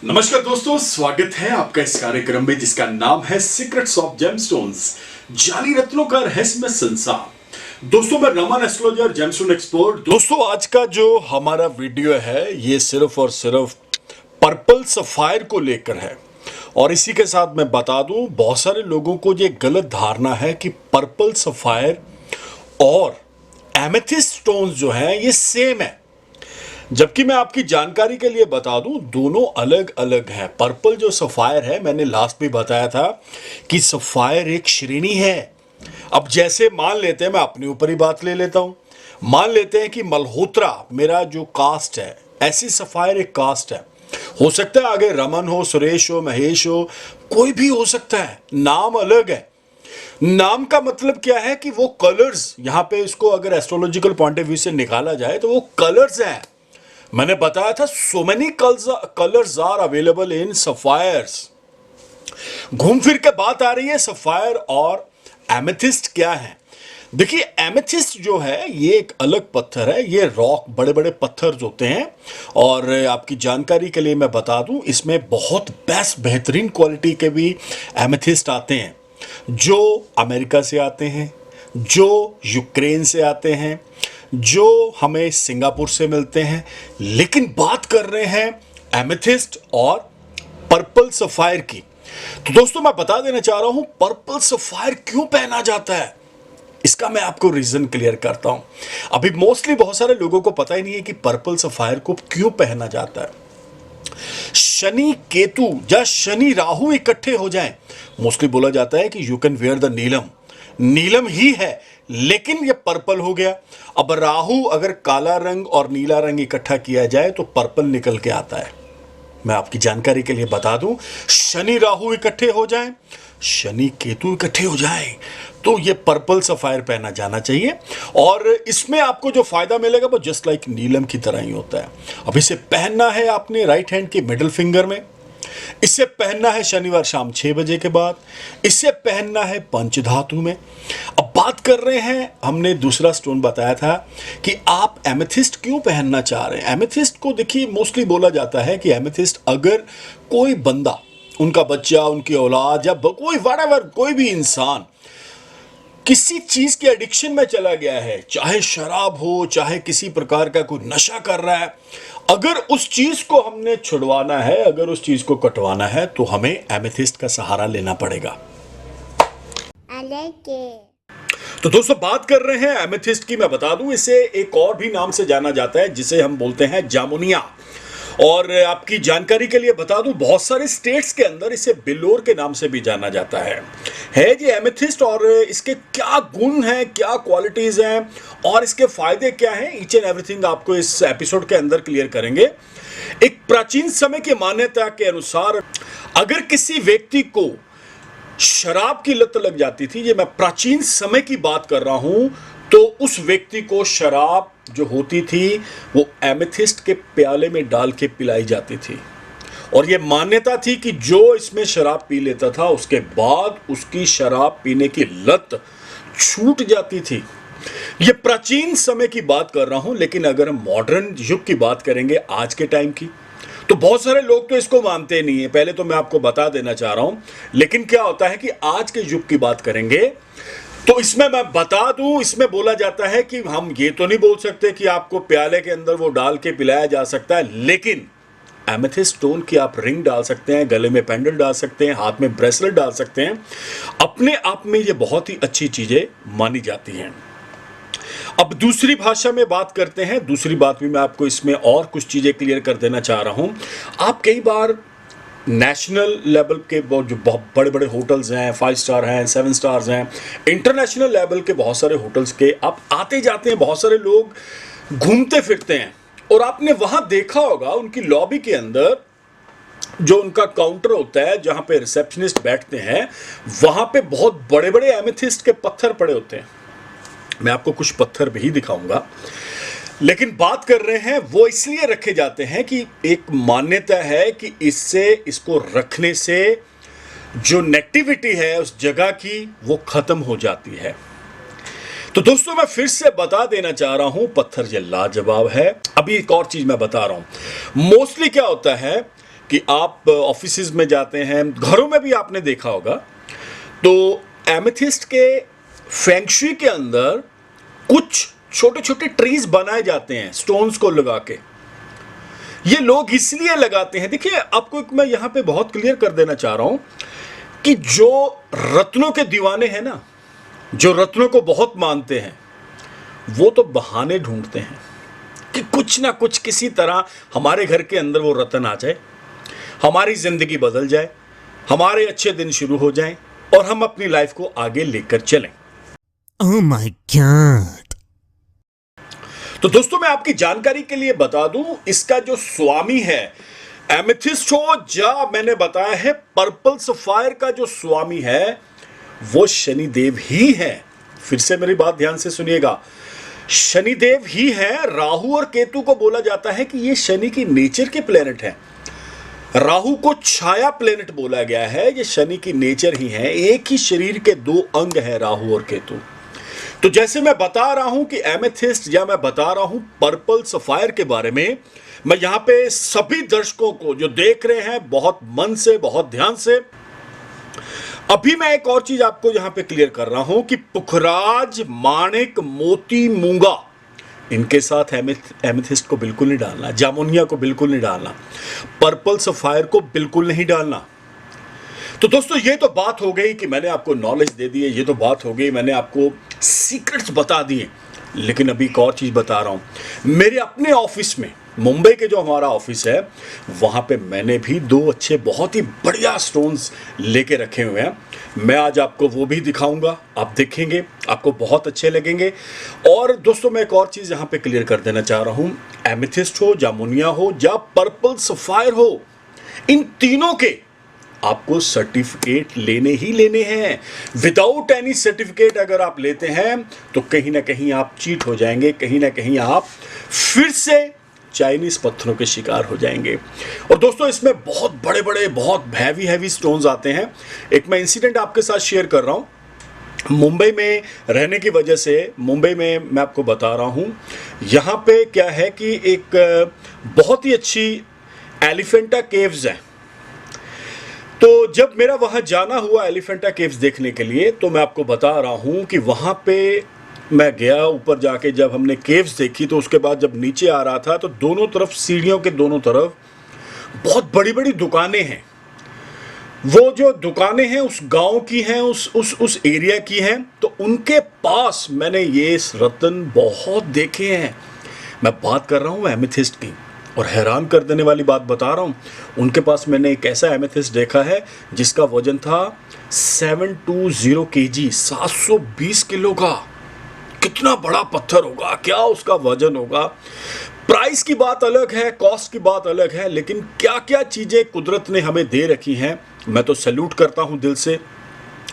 नमस्कार दोस्तों, स्वागत है आपका इस कार्यक्रम में जिसका नाम है सीक्रेट्स ऑफ जेमस्टोन्स, जाली रत्नों का रहस्यमय संसार। दोस्तों मैं रमन एस्ट्रोलॉजर, जेमस्टोन एक्सपर्ट। दोस्तों आज का जो हमारा वीडियो है ये सिर्फ और सिर्फ पर्पल सफायर को लेकर है। और इसी के साथ मैं बता दूं, बहुत सारे लोगों को ये गलत धारणा है कि पर्पल सफायर और एमेथिस्ट स्टोन्स जो हैं ये सेम है, जबकि मैं आपकी जानकारी के लिए बता दूं दोनों अलग अलग हैं। पर्पल जो सफायर है, मैंने लास्ट भी बताया था कि सफायर एक श्रेणी है। अब जैसे मान लेते हैं, मैं अपने ऊपर ही बात ले लेता हूं, मान लेते हैं कि मल्होत्रा मेरा जो कास्ट है, ऐसी सफायर एक कास्ट है। हो सकता है आगे रमन हो, सुरेश हो, महेश हो, कोई भी हो सकता है, नाम अलग है। नाम का मतलब क्या है कि वो कलर्स, यहां पे इसको अगर एस्ट्रोलॉजिकल पॉइंट ऑफ व्यू से निकाला जाए तो वो कलर्स हैं। मैंने बताया था so many colours are available in sapphires. घूम फिर के बात आ रही है सफायर और एमेथिस्ट क्या है। देखिए एमेथिस्ट जो है ये एक अलग पत्थर है, ये रॉक बड़े बड़े पत्थर होते हैं। और आपकी जानकारी के लिए मैं बता दूं, इसमें बहुत बेहतरीन क्वालिटी के भी एमेथिस्ट आते हैं, जो अमेरिका से आते हैं, जो यूक्रेन से आते हैं, जो हमें सिंगापुर से मिलते हैं। लेकिन बात कर रहे हैं एमेथिस्ट और पर्पल सफायर की। तो दोस्तों मैं बता देना चाह रहा हूं पर्पल सफायर क्यों पहना जाता है, इसका मैं आपको रीजन क्लियर करता हूं। अभी मोस्टली बहुत सारे लोगों को पता ही नहीं है कि पर्पल सफायर को क्यों पहना जाता है। शनि केतु या शनि राहु इकट्ठे हो जाएं, मोस्टली बोला जाता है कि यू कैन वेयर द नीलम। नीलम ही है लेकिन ये पर्पल हो गया। अब राहु अगर काला रंग और नीला रंग इकट्ठा किया जाए तो पर्पल निकल के आता है। मैं आपकी जानकारी के लिए बता दूं, शनि राहु इकट्ठे हो जाएं, शनि केतु इकट्ठे हो जाएं, तो ये पर्पल सफायर पहना जाना चाहिए। और इसमें आपको जो फायदा मिलेगा वो जस्ट लाइक नीलम की तरह ही होता है। अब इसे पहनना है आपने राइट हैंड के मिडिल फिंगर में, इसे पहनना है शनिवार शाम 6 बजे के बाद, इसे पहनना है पंचधातु में। अब बात कर रहे हैं, हमने दूसरा स्टोन बताया था कि आप एमेथिस्ट क्यों पहनना चाह रहे हैं। एमेथिस्ट को देखिए मोस्टली बोला जाता है कि एमेथिस्ट अगर कोई बंदा, उनका बच्चा, उनकी औलाद या कोई व्हाटएवर, कोई भी इंसान किसी चीज के एडिक्शन में चला गया है, चाहे शराब हो, चाहे किसी प्रकार का कोई नशा कर रहा है, अगर उस चीज को हमने छुड़वाना है, अगर उस चीज को कटवाना है तो हमें एमेथिस्ट का सहारा लेना पड़ेगा। तो दोस्तों बात कर रहे हैं एमेथिस्ट की। मैं बता दूं इसे एक और भी नाम से जाना जाता है जिसे हम बोलते हैं जामुनिया। और आपकी जानकारी के लिए बता दूं, बहुत सारे स्टेट्स के अंदर इसे बिल्लोर के नाम से भी जाना जाता है ये एमेथिस्ट। और इसके क्या गुण हैं, क्या क्वालिटीज हैं और इसके फायदे क्या हैं, ईच एंड एवरीथिंग आपको इस एपिसोड के अंदर क्लियर करेंगे। एक प्राचीन समय की मान्यता के अनुसार अगर किसी व्यक्ति को शराब की लत लग जाती थी, ये मैं प्राचीन समय की बात कर रहा हूं, तो उस व्यक्ति को शराब जो होती थी वो एमेथिस्ट के प्याले में डाल के पिलाई जाती थी। और ये मान्यता थी कि जो इसमें शराब पी लेता था उसके बाद उसकी शराब पीने की लत छूट जाती थी। ये प्राचीन समय की बात कर रहा हूं, लेकिन अगर हम मॉडर्न युग की बात करेंगे आज के टाइम की, तो बहुत सारे लोग तो इसको मानते नहीं है। पहले तो मैं आपको बता देना चाह रहा हूं, लेकिन क्या होता है कि आज के युग की बात करेंगे तो इसमें मैं बता दूं, इसमें बोला जाता है कि हम ये तो नहीं बोल सकते कि आपको प्याले के अंदर वो डाल के पिलाया जा सकता है, लेकिन एमेथिस्ट स्टोन की आप रिंग डाल सकते हैं, गले में पेंडेंट डाल सकते हैं, हाथ में ब्रेसलेट डाल सकते हैं। अपने आप में ये बहुत ही अच्छी चीजें मानी जाती हैं। अब दूसरी भाषा में बात करते हैं। दूसरी बात भी मैं आपको इसमें और कुछ चीजें क्लियर कर देना चाह रहा हूं। आप कई बार नेशनल लेवल के जो बहुत बड़े बड़े होटल्स हैं, 5 स्टार हैं, 7 स्टार्स हैं, इंटरनेशनल लेवल के बहुत सारे होटल्स के आप आते जाते हैं, बहुत सारे लोग घूमते फिरते हैं, और आपने वहां देखा होगा उनकी लॉबी के अंदर जो उनका काउंटर होता है, जहां पे रिसेप्शनिस्ट बैठते हैं, वहां पे बहुत बड़े बड़े एमेथिस्ट के पत्थर पड़े होते हैं। मैं आपको कुछ पत्थर भी दिखाऊंगा, लेकिन बात कर रहे हैं वो इसलिए रखे जाते हैं कि एक मान्यता है कि इसको रखने से जो नेगेटिविटी है उस जगह की वो खत्म हो जाती है। तो दोस्तों मैं फिर से बता देना चाह रहा हूं, पत्थर ये लाजवाब है। अभी एक और चीज मैं बता रहा हूं, मोस्टली क्या होता है कि आप ऑफिसेज में जाते हैं, घरों में भी आपने देखा होगा, तो एमेथिस्ट के फेंगशुई के अंदर कुछ छोटे छोटे ट्रीज बनाए जाते हैं स्टोन्स को लगा के। ये लोग इसलिए लगाते हैं, देखिए आपको एक मैं यहां पे बहुत क्लियर कर देना चाह रहा हूं कि जो रत्नों के दीवाने हैं ना, जो रत्नों को बहुत मानते हैं, वो तो बहाने ढूंढते हैं कि कुछ ना कुछ किसी तरह हमारे घर के अंदर वो रत्न आ जाए, हमारी जिंदगी बदल जाए, हमारे अच्छे दिन शुरू हो जाएं और हम अपनी लाइफ को आगे लेकर चलें। Oh my God. तो दोस्तों मैं आपकी जानकारी के लिए बता दूं, इसका जो स्वामी है एमेथिस्ट हो, या मैंने बताया है पर्पल सफायर का जो स्वामी है वो शनिदेव ही है। फिर से मेरी बात ध्यान से सुनिएगा, शनिदेव ही है। राहु और केतु को बोला जाता है कि ये शनि की नेचर के प्लेनेट हैं। राहु को छाया प्लेनेट बोला गया है, ये शनि की नेचर ही है। एक ही शरीर के दो अंग है राहु और केतु। तो जैसे मैं बता रहा हूं कि एमेथिस्ट, या मैं बता रहा हूं पर्पल सफायर के बारे में, मैं यहां पे सभी दर्शकों को जो देख रहे हैं बहुत मन से, बहुत ध्यान से, अभी मैं एक और चीज आपको यहां पे क्लियर कर रहा हूं कि पुखराज, माणिक, मोती, मूंगा, इनके साथ एमेथिस्ट को बिल्कुल नहीं डालना, जामुनिया को बिल्कुल नहीं डालना, पर्पल सफायर को बिल्कुल नहीं डालना। तो दोस्तों ये तो बात हो गई कि मैंने आपको नॉलेज दे दी है, ये तो बात हो गई मैंने आपको सीक्रेट्स बता दिए। लेकिन अभी एक और चीज बता रहा हूं, मेरे अपने ऑफिस में, मुंबई के जो हमारा ऑफिस है, वहां पे मैंने भी दो अच्छे बहुत ही बढ़िया स्टोन्स लेके रखे हुए हैं। मैं आज आपको वो भी दिखाऊंगा, आप देखेंगे, आपको बहुत अच्छे लगेंगे। और दोस्तों मैं एक और चीज यहां पे क्लियर कर देना चाह रहा हूं, एमेथिस्ट हो, जामुनिया हो, या पर्पल सफायर हो, इन तीनों के आपको सर्टिफिकेट लेने ही लेने हैं। विदाउट एनी सर्टिफिकेट अगर आप लेते हैं तो कहीं ना कहीं आप चीट हो जाएंगे, कहीं ना कहीं आप फिर से चाइनीज पत्थरों के शिकार हो जाएंगे। और दोस्तों इसमें बहुत बड़े बड़े, बहुत हैवी स्टोन्स आते हैं। एक मैं इंसिडेंट आपके साथ शेयर कर रहा हूं। मुंबई में रहने की वजह से, मुंबई में मैं आपको बता रहा हूं, यहां पे क्या है कि एक बहुत ही अच्छी एलिफेंटा केव्स है। तो जब मेरा वहां जाना हुआ एलिफेंटा केव्स देखने के लिए, तो मैं आपको बता रहा हूं कि वहां पे मैं गया, ऊपर जाके जब हमने केव्स देखी, तो उसके बाद जब नीचे आ रहा था तो दोनों तरफ, सीढ़ियों के दोनों तरफ बहुत बड़ी बड़ी दुकानें हैं। वो जो दुकानें हैं उस गांव की हैं, उस एरिया की हैं। तो उनके पास मैंने ये रत्न बहुत देखे हैं। मैं बात कर रहा हूं एमेथिस्ट की, और हैरान कर देने वाली बात बता रहा हूं, उनके पास मैंने एक ऐसा एमेथिस्ट देखा है जिसका वजन था 720 kg, 720 किलो का। कितना बड़ा पत्थर होगा, क्या उसका वजन होगा। प्राइस की बात अलग है, कॉस्ट की बात अलग है, लेकिन क्या क्या चीजें कुदरत ने हमें दे रखी हैं, मैं तो सैल्यूट करता हूं दिल से।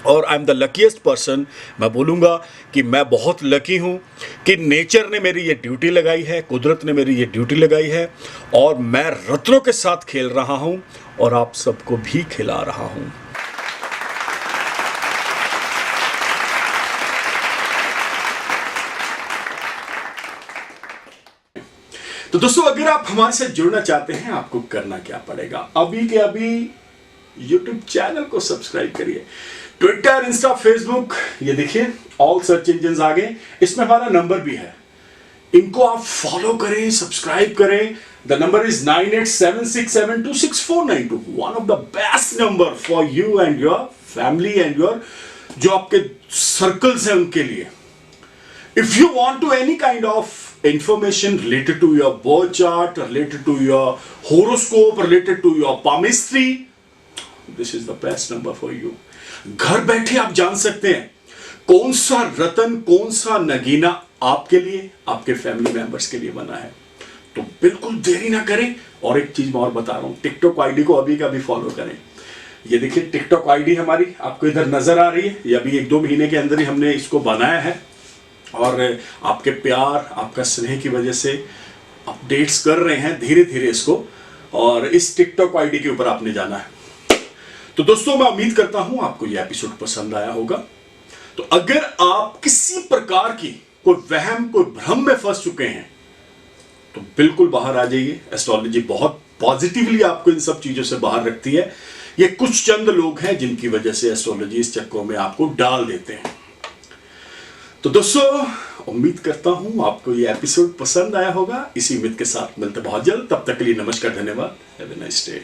और I am the luckiest person. मैं बोलूँगा कि मैं बहुत लकी हूँ कि नेचर ने मेरी ये ड्यूटी लगाई है, कुदरत ने मेरी ये ड्यूटी लगाई है, और मैं रत्नों के साथ खेल रहा हूँ और आप सबको भी खिला रहा हूँ। तो दोस्तों अगर आप हमारे साथ जुड़ना चाहते हैं, आपको करना क्या पड़ेगा, अभी के अभी YouTube चैनल को सब्सक्राइब करिए। ट्विटर, इंस्टा, फेसबुक, ये देखिए ऑल सर्च इंजन आ गए, इसमें हमारा नंबर भी है, इनको आप फॉलो करें, सब्सक्राइब करें। The number is 9876726492, one of the best number for you and your family and your जो आपके सर्कल्स हैं उनके लिए। If you want to any kind of information related to your birth chart, related to your horoscope, related to your palmistry, this is the best number for you. घर बैठे आप जान सकते हैं कौन सा रतन, कौन सा नगीना आपके लिए, आपके फैमिली मेंबर्स के लिए बना है। तो बिल्कुल देरी ना करें। और एक चीज मैं और बता रहा हूं, टिकटॉक आईडी को अभी का भी फॉलो करें। ये देखिए टिकटॉक आईडी हमारी आपको इधर नजर आ रही है। ये अभी 1-2 महीने के अंदर ही हमने इसको बनाया है, और आपके प्यार, आपका स्नेह की वजह से अपडेट्स कर रहे हैं धीरे धीरे इसको, और इस टिकटॉक आईडी के ऊपर आपने जाना है। तो दोस्तों मैं उम्मीद करता हूं आपको यह एपिसोड पसंद आया होगा। तो अगर आप किसी प्रकार की कोई वहम, कोई भ्रम में फंस चुके हैं, तो बिल्कुल बाहर आ जाइए। एस्ट्रोलॉजी बहुत पॉजिटिवली आपको इन सब चीजों से बाहर रखती है। ये कुछ चंद लोग हैं जिनकी वजह से एस्ट्रोलॉजी इस चक्करों में आपको डाल देते हैं। तो दोस्तों, उम्मीद करता हूं आपको ये एपिसोड पसंद आया होगा। इसी उम्मीद के साथ मिलते बहुत जल्द। तब तक के लिए नमस्कार, धन्यवाद, हैव ए नाइस डे।